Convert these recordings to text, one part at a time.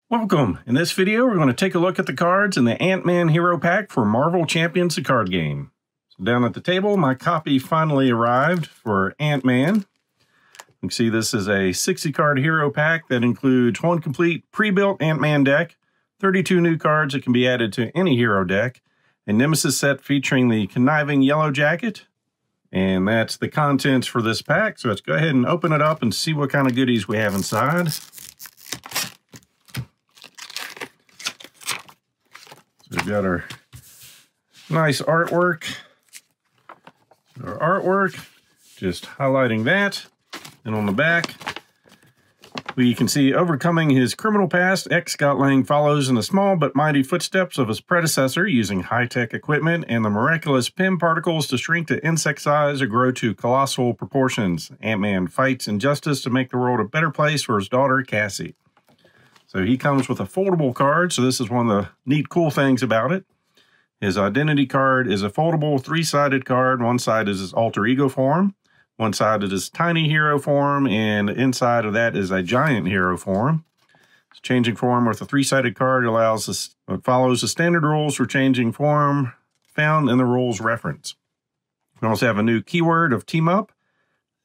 Welcome! In this video, we're going to take a look at the cards in the Ant-Man Hero Pack for Marvel Champions, the card game. So down at the table, my copy finally arrived for Ant-Man. You can see this is a 60-card hero pack that includes one complete pre-built Ant-Man deck, 32 new cards that can be added to any hero deck, a Nemesis set featuring the conniving yellow jacket, and that's the contents for this pack. So let's go ahead and open it up and see what kind of goodies we have inside. So we've got our nice artwork. Just highlighting that. And on the back, we can see overcoming his criminal past, Scott Lang follows in the small but mighty footsteps of his predecessor, using high-tech equipment and the miraculous PIM particles to shrink to insect size or grow to colossal proportions. Ant-Man fights injustice to make the world a better place for his daughter, Cassie. So he comes with a foldable card, so this is one of the neat, cool things about it. His identity card is a foldable, three-sided card. One side is his alter ego form. One side is his tiny hero form, and inside of that is a giant hero form. It's changing form with a three-sided card follows the standard rules for changing form found in the rules reference. We also have a new keyword of Team Up.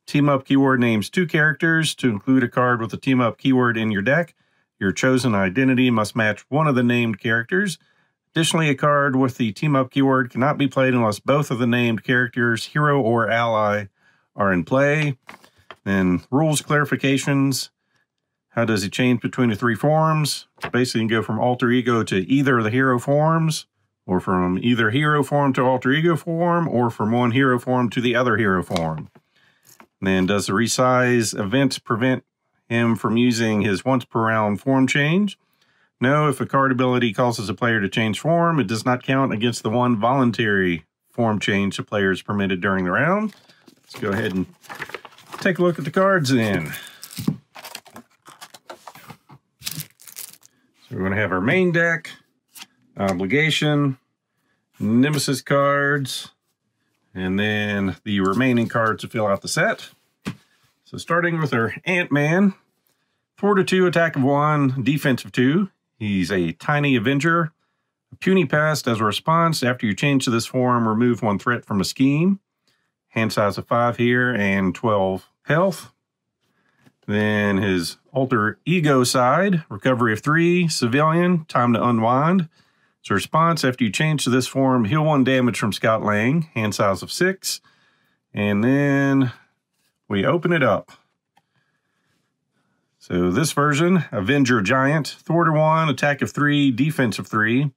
Team Up keyword names two characters. To include a card with the Team Up keyword in your deck, your chosen identity must match one of the named characters. Additionally, a card with the Team Up keyword cannot be played unless both of the named characters, hero or ally, are in play. Then rules clarifications. How does he change between the three forms? Basically, you can go from alter ego to either of the hero forms, or from either hero form to alter ego form, or from one hero form to the other hero form. And then does the resize event prevent him from using his once per round form change? No, if a card ability causes a player to change form, it does not count against the one voluntary form change the player is permitted during the round. Let's go ahead and take a look at the cards then. So we're going to have our main deck, obligation, Nemesis cards, and then the remaining cards to fill out the set. So starting with our Ant-Man, 4-2, attack of 1, defense of 2. He's a tiny Avenger. A puny pest. As a response, after you change to this form, remove one threat from a scheme. Hand size of 5 here and 12 health. Then his alter ego side, recovery of 3, civilian, time to unwind. As a response, after you change to this form, heal 1 damage from Scott Lang, hand size of 6. And then we open it up. So this version, Avenger Giant, Thwarter 1, attack of 3, defense of 3.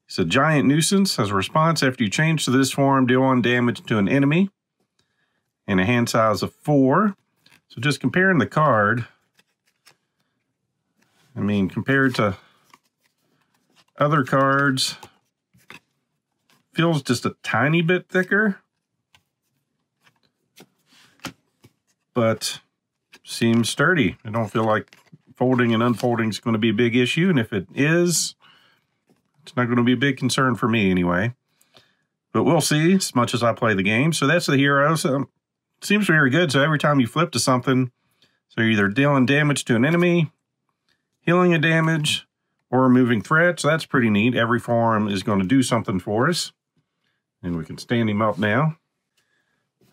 It's a giant nuisance. As a response, after you change to this form, deal 1 damage to an enemy. And a hand size of 4. So just comparing the card, I mean, compared to other cards, feels just a tiny bit thicker, but seems sturdy. I don't feel like folding and unfolding is going to be a big issue, and if it is, it's not going to be a big concern for me anyway. But we'll see as much as I play the game. So that's the hero. So seems very good. So every time you flip to something, so you're either dealing damage to an enemy, healing a damage, or removing threats. So that's pretty neat. Every form is going to do something for us. And we can stand him up now.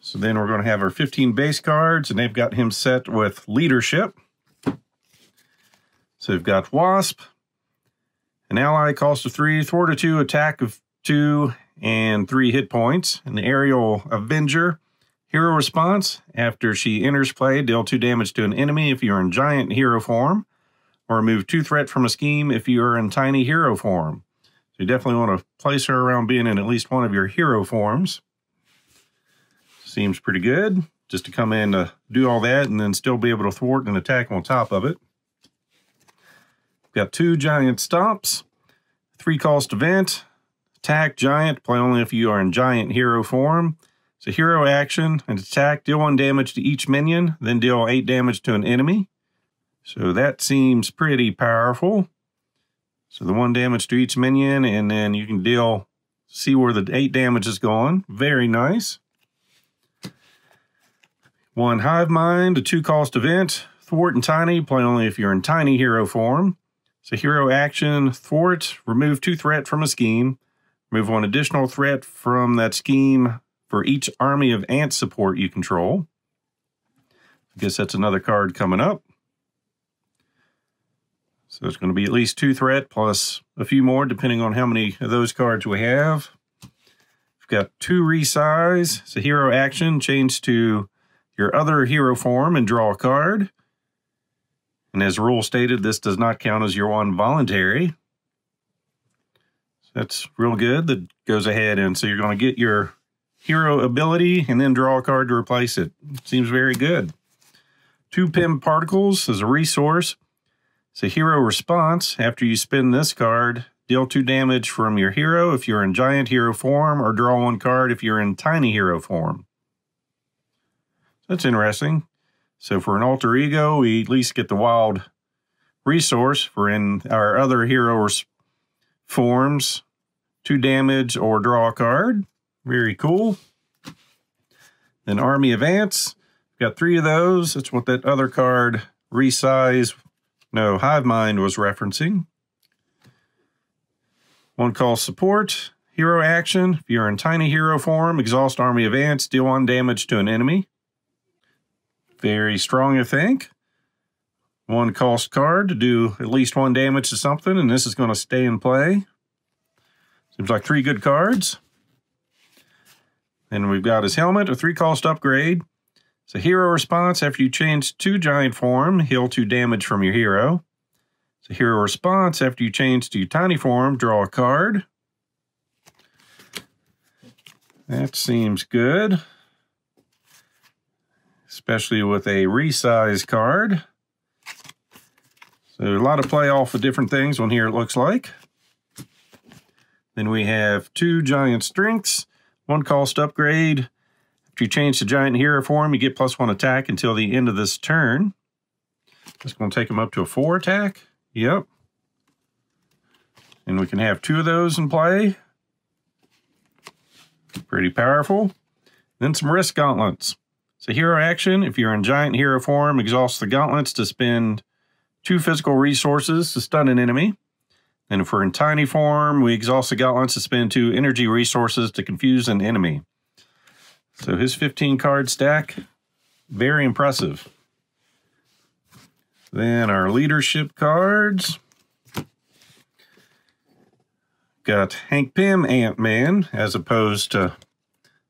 So then we're going to have our 15 base cards, and they've got him set with leadership. So we've got Wasp, an ally, cost of 3, thwart of 2, attack of 2, and 3 hit points. And the aerial Avenger, hero response, after she enters play, deal 2 damage to an enemy if you're in giant hero form, or remove 2 threat from a scheme if you are in tiny hero form. So you definitely want to place her around being in at least one of your hero forms. Seems pretty good, just to come in to do all that and then still be able to thwart and attack on top of it. Got 2 giant stops, 3 cost event, attack giant, play only if you are in giant hero form. It's a hero action and attack, deal 1 damage to each minion, then deal 8 damage to an enemy. So that seems pretty powerful. So the 1 damage to each minion, and then you can see where the 8 damage is going. Very nice. 1 Hive Mind, a 2 cost event, thwart and tiny, play only if you're in tiny hero form. So hero action, thwart, remove 2 threat from a scheme. Remove 1 additional threat from that scheme for each army of ant support you control. I guess that's another card coming up. So it's going to be at least 2 threat plus a few more depending on how many of those cards we have. We've got 2 resize. So hero action, change to your other hero form and draw a card. And as the rule stated, this does not count as your one voluntary. So that's real good. That goes ahead, and so you're going to get your hero ability and then draw a card to replace it. Seems very good. 2 PIM particles as a resource. So hero response, after you spend this card, deal 2 damage from your hero if you're in giant hero form, or draw 1 card if you're in tiny hero form. That's interesting. So for an alter ego, we at least get the wild resource. For in our other hero forms, 2 damage or draw a card. Very cool. Then Army of Ants. We've got 3 of those. That's what that other card, Resize, no, Hive Mind was referencing. 1 call support. Hero action. If you're in tiny hero form, exhaust Army of Ants, deal 1 damage to an enemy. Very strong, I think. 1 cost card to do at least 1 damage to something, and this is going to stay in play. Seems like 3 good cards. And we've got his helmet, a 3 cost upgrade. So hero response, after you change to giant form, heal 2 damage from your hero. So hero response, after you change to tiny form, draw a card. That seems good. Especially with a resize card. So a lot of play off of different things on here, it looks like. Then we have 2 giant strengths, 1 cost upgrade. After you change to giant hero form, you get +1 attack until the end of this turn. That's going to take him up to a 4 attack. Yep. And we can have 2 of those in play. Pretty powerful. Then some risk gauntlets. So hero action, if you're in giant hero form, exhaust the gauntlets to spend 2 physical resources to stun an enemy. And if we're in tiny form, we exhaust the gauntlets to spend 2 energy resources to confuse an enemy. So his 15 card stack, very impressive. Then our leadership cards. Got Hank Pym Ant-Man as opposed to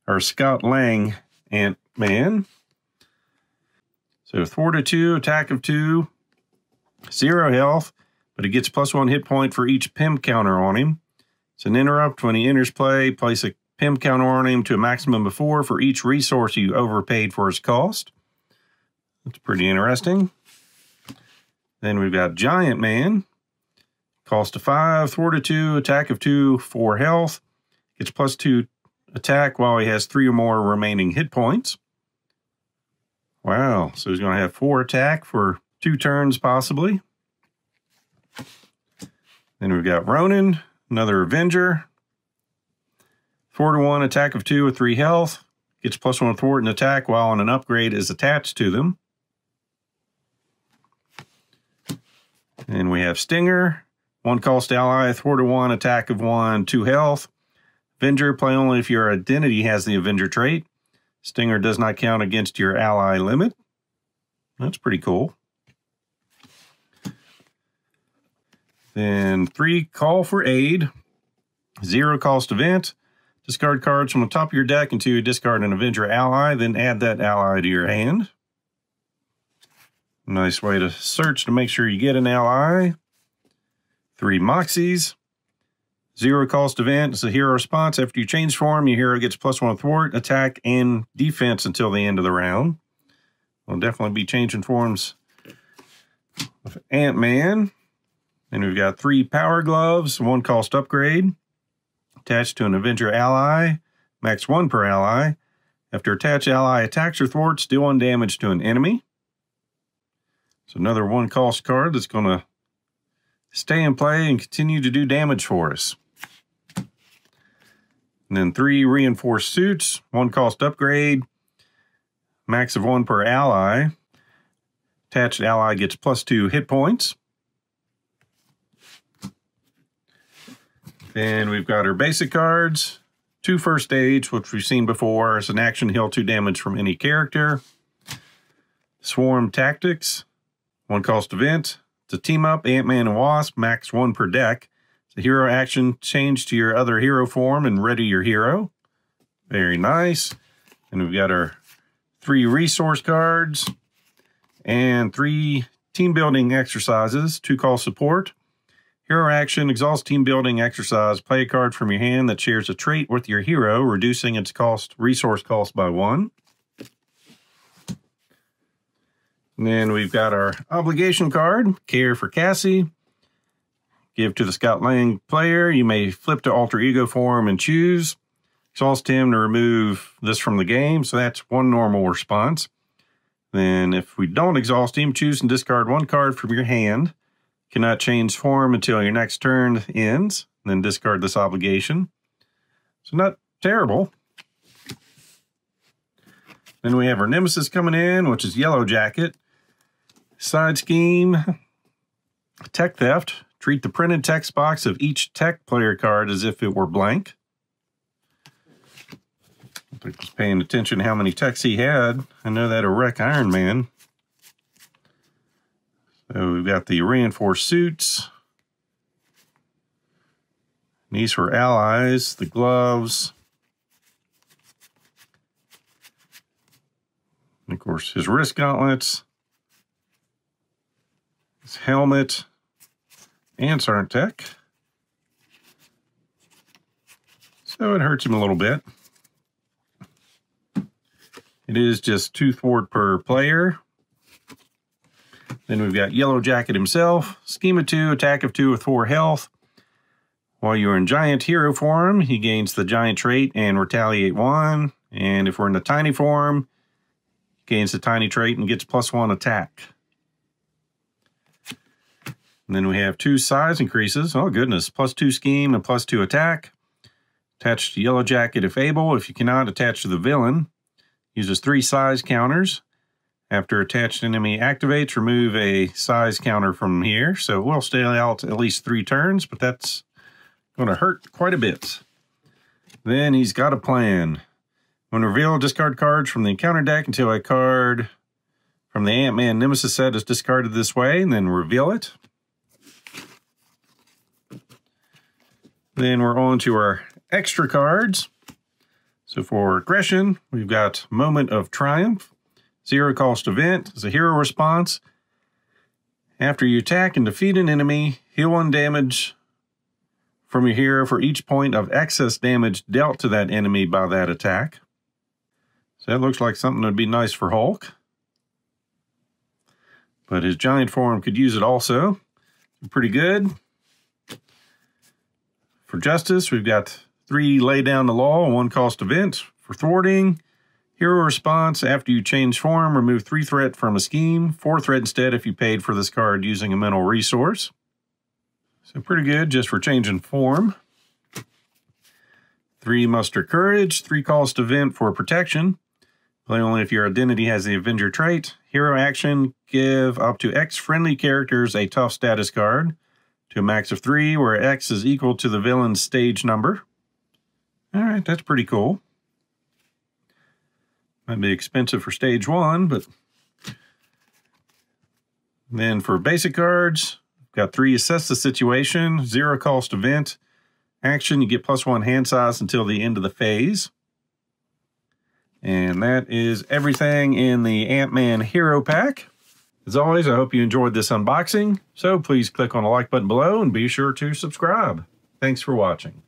our Scott Lang Ant-Man. So thwart of 2, attack of 2, 0 health, but he gets +1 hit point for each Pym counter on him. It's an interrupt. When he enters play, place a Pym counter on him to a maximum of 4 for each resource you overpaid for his cost. That's pretty interesting. Then we've got Giant Man. Cost of 5, thwart of 2, attack of 2, 4 health. Gets +2 attack while he has 3 or more remaining hit points. Wow, so he's going to have 4 attack for 2 turns possibly. Then we've got Ronin, another Avenger. 4 to 1, attack of 2 with 3 health. Gets +1 thwart and attack while an upgrade is attached to them. And we have Stinger. 1 cost ally, thwart of 1, attack of 1, 2 health. Avenger, play only if your identity has the Avenger trait. Stinger does not count against your ally limit. That's pretty cool. Then 3 call for aid. 0 cost event. Discard cards from the top of your deck until you discard an Avenger ally, then add that ally to your hand. Nice way to search to make sure you get an ally. 3 Moxies. 0 cost event. It's a hero response. After you change form, your hero gets +1 thwart, attack, and defense until the end of the round. We'll definitely be changing forms of Ant-Man. And we've got 3 Power Gloves, 1 cost upgrade. Attached to an Avenger ally. Max 1 per ally. After attached ally attacks or thwarts, deal 1 damage to an enemy. So another 1 cost card that's going to stay in play and continue to do damage for us. And then 3 reinforced suits, 1 cost upgrade, max of 1 per ally. Attached ally gets +2 hit points. Then we've got our basic cards. 2 first stage, which we've seen before. It's an action, heal 2 damage from any character. Swarm Tactics, 1 cost event. It's a team up, Ant-Man and Wasp, max 1 per deck. It's a hero action, change to your other hero form and ready your hero. Very nice. And we've got our 3 resource cards and 3 team building exercises, 2 call support. Hero action, exhaust team building exercise. Play a card from your hand that shares a trait with your hero, reducing its resource cost by 1. And then we've got our obligation card, Care for Cassie. Give to the Scott Lang player. You may flip to alter ego form and choose. Exhaust him to remove this from the game, so that's 1 normal response. Then if we don't exhaust him, choose and discard 1 card from your hand. Cannot change form until your next turn ends, then discard this obligation. So not terrible. Then we have our Nemesis coming in, which is Yellow Jacket. Side scheme, tech theft. Treat the printed text box of each tech player card as if it were blank. I think I was paying attention to how many techs he had. I know that a wreck Iron Man. So we've got the reinforced suits. These for allies, the gloves. And of course, his wrist gauntlets. His helmet. Ants aren't tech. So it hurts him a little bit. It is just 2 thwart per player. Then we've got Yellow Jacket himself. Scheme of 2, attack of 2 with 4 health. While you're in giant hero form, he gains the giant trait and retaliate 1. And if we're in the tiny form, he gains the tiny trait and gets +1 attack. And then we have 2 size increases. Oh goodness, +2 scheme and +2 attack. Attach to Yellow Jacket if able. If you cannot, attach to the villain. Uses 3 size counters. After attached enemy activates, remove a size counter from here. So it will stay out at least 3 turns, but that's going to hurt quite a bit. Then he's got a plan. When revealed, discard cards from the encounter deck until a card from the Ant-Man Nemesis set is discarded this way, and then reveal it. Then we're on to our extra cards. So for aggression, we've got Moment of Triumph. 0 cost event is a hero response. After you attack and defeat an enemy, heal 1 damage from your hero for each point of excess damage dealt to that enemy by that attack. So that looks like something that would be nice for Hulk. But his giant form could use it also. Pretty good. For Justice, we've got 3 lay down the law, 1 cost event. For thwarting, hero response, after you change form, remove 3 threat from a scheme, 4 threat instead if you paid for this card using a mental resource. So pretty good just for changing form. 3 muster courage, 3 cost event for protection. Play only if your identity has the Avenger trait. Hero action, give up to X friendly characters a tough status card to a max of 3, where X is equal to the villain's stage number. All right, that's pretty cool. Might be expensive for stage 1, but then for basic cards, got 3 assess the situation, 0 cost event. Action, you get +1 hand size until the end of the phase. And that is everything in the Ant-Man Hero Pack. As always, I hope you enjoyed this unboxing. So please click on the like button below and be sure to subscribe. Thanks for watching.